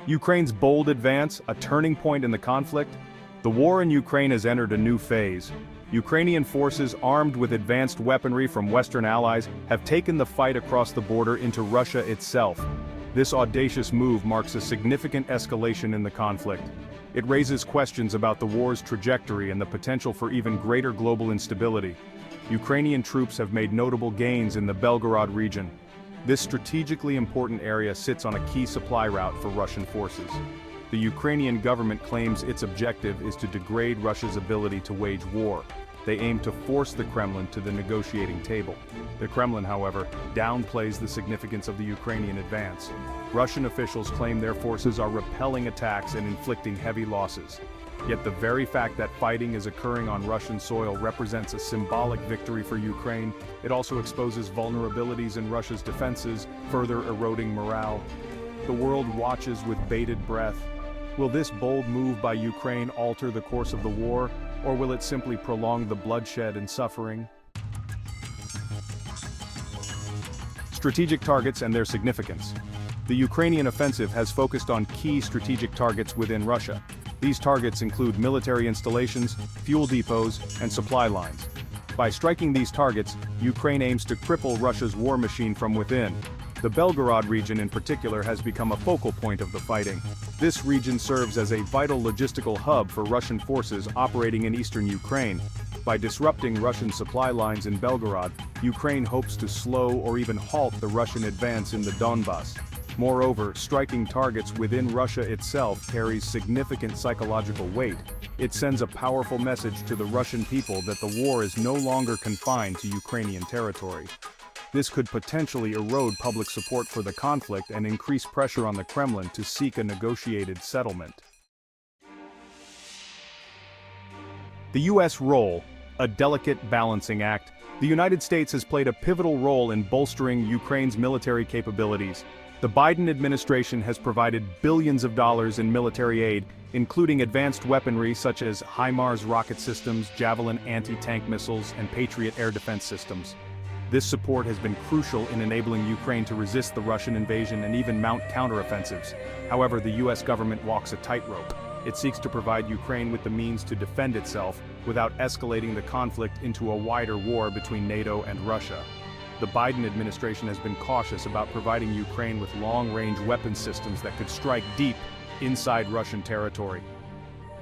Ukraine's bold advance, a turning point in the conflict? The war in Ukraine has entered a new phase. Ukrainian forces armed with advanced weaponry from Western allies have taken the fight across the border into Russia itself. This audacious move marks a significant escalation in the conflict. It raises questions about the war's trajectory and the potential for even greater global instability. Ukrainian troops have made notable gains in the Belgorod region. This strategically important area sits on a key supply route for Russian forces. The Ukrainian government claims its objective is to degrade Russia's ability to wage war. They aim to force the Kremlin to the negotiating table. The Kremlin, however, downplays the significance of the Ukrainian advance. Russian officials claim their forces are repelling attacks and inflicting heavy losses. Yet the very fact that fighting is occurring on Russian soil represents a symbolic victory for Ukraine. It also exposes vulnerabilities in Russia's defenses, further eroding morale. The world watches with bated breath. Will this bold move by Ukraine alter the course of the war, or will it simply prolong the bloodshed and suffering? Strategic targets and their significance. The Ukrainian offensive has focused on key strategic targets within Russia. These targets include military installations, fuel depots, and supply lines. By striking these targets, Ukraine aims to cripple Russia's war machine from within. The Belgorod region in particular has become a focal point of the fighting. This region serves as a vital logistical hub for Russian forces operating in eastern Ukraine. By disrupting Russian supply lines in Belgorod, Ukraine hopes to slow or even halt the Russian advance in the Donbas. Moreover, striking targets within Russia itself carries significant psychological weight. It sends a powerful message to the Russian people that the war is no longer confined to Ukrainian territory. This could potentially erode public support for the conflict and increase pressure on the Kremlin to seek a negotiated settlement. The U.S. role, a delicate balancing act. The United States has played a pivotal role in bolstering Ukraine's military capabilities. The Biden administration has provided billions of dollars in military aid, including advanced weaponry such as HIMARS rocket systems, Javelin anti-tank missiles, and Patriot air defense systems. This support has been crucial in enabling Ukraine to resist the Russian invasion and even mount counteroffensives. However, the U.S. government walks a tightrope. It seeks to provide Ukraine with the means to defend itself without escalating the conflict into a wider war between NATO and Russia. The Biden administration has been cautious about providing Ukraine with long-range weapon systems that could strike deep inside Russian territory.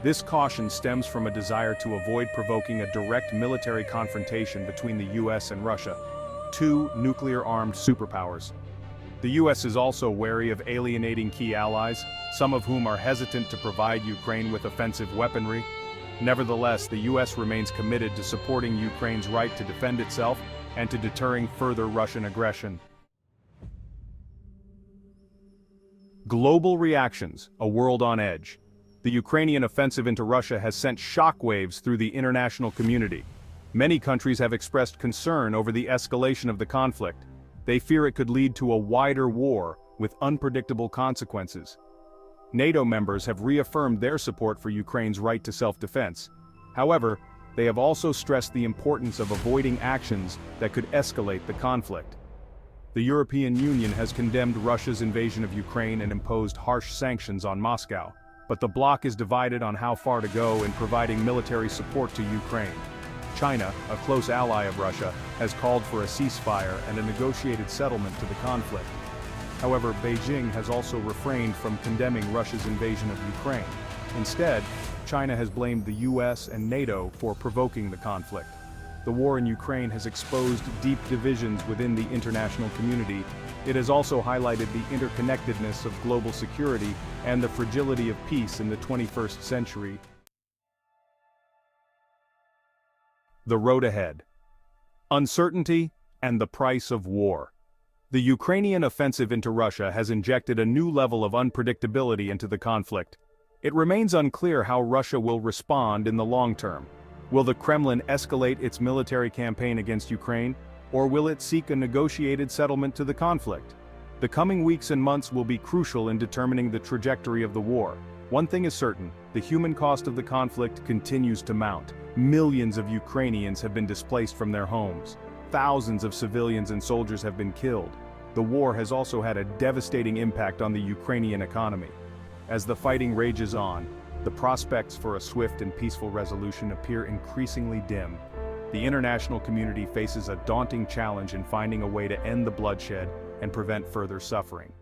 This caution stems from a desire to avoid provoking a direct military confrontation between the U.S. and Russia, two nuclear-armed superpowers. The U.S. is also wary of alienating key allies, some of whom are hesitant to provide Ukraine with offensive weaponry. Nevertheless, the U.S. remains committed to supporting Ukraine's right to defend itself and to deterring further Russian aggression. Global reactions, a world on edge. The Ukrainian offensive into Russia has sent shockwaves through the international community. Many countries have expressed concern over the escalation of the conflict. They fear it could lead to a wider war with unpredictable consequences. NATO members have reaffirmed their support for Ukraine's right to self-defense. However, they have also stressed the importance of avoiding actions that could escalate the conflict. The European Union has condemned Russia's invasion of Ukraine and imposed harsh sanctions on Moscow, but the bloc is divided on how far to go in providing military support to Ukraine. China, a close ally of Russia, has called for a ceasefire and a negotiated settlement to the conflict. However, Beijing has also refrained from condemning Russia's invasion of Ukraine. Instead, China has blamed the US and NATO for provoking the conflict. The war in Ukraine has exposed deep divisions within the international community. It has also highlighted the interconnectedness of global security and the fragility of peace in the 21st century. The road ahead. Uncertainty and the price of war. The Ukrainian offensive into Russia has injected a new level of unpredictability into the conflict. It remains unclear how Russia will respond in the long term. Will the Kremlin escalate its military campaign against Ukraine, or will it seek a negotiated settlement to the conflict? The coming weeks and months will be crucial in determining the trajectory of the war. One thing is certain, the human cost of the conflict continues to mount. Millions of Ukrainians have been displaced from their homes. Thousands of civilians and soldiers have been killed. The war has also had a devastating impact on the Ukrainian economy. As the fighting rages on, the prospects for a swift and peaceful resolution appear increasingly dim. The international community faces a daunting challenge in finding a way to end the bloodshed and prevent further suffering.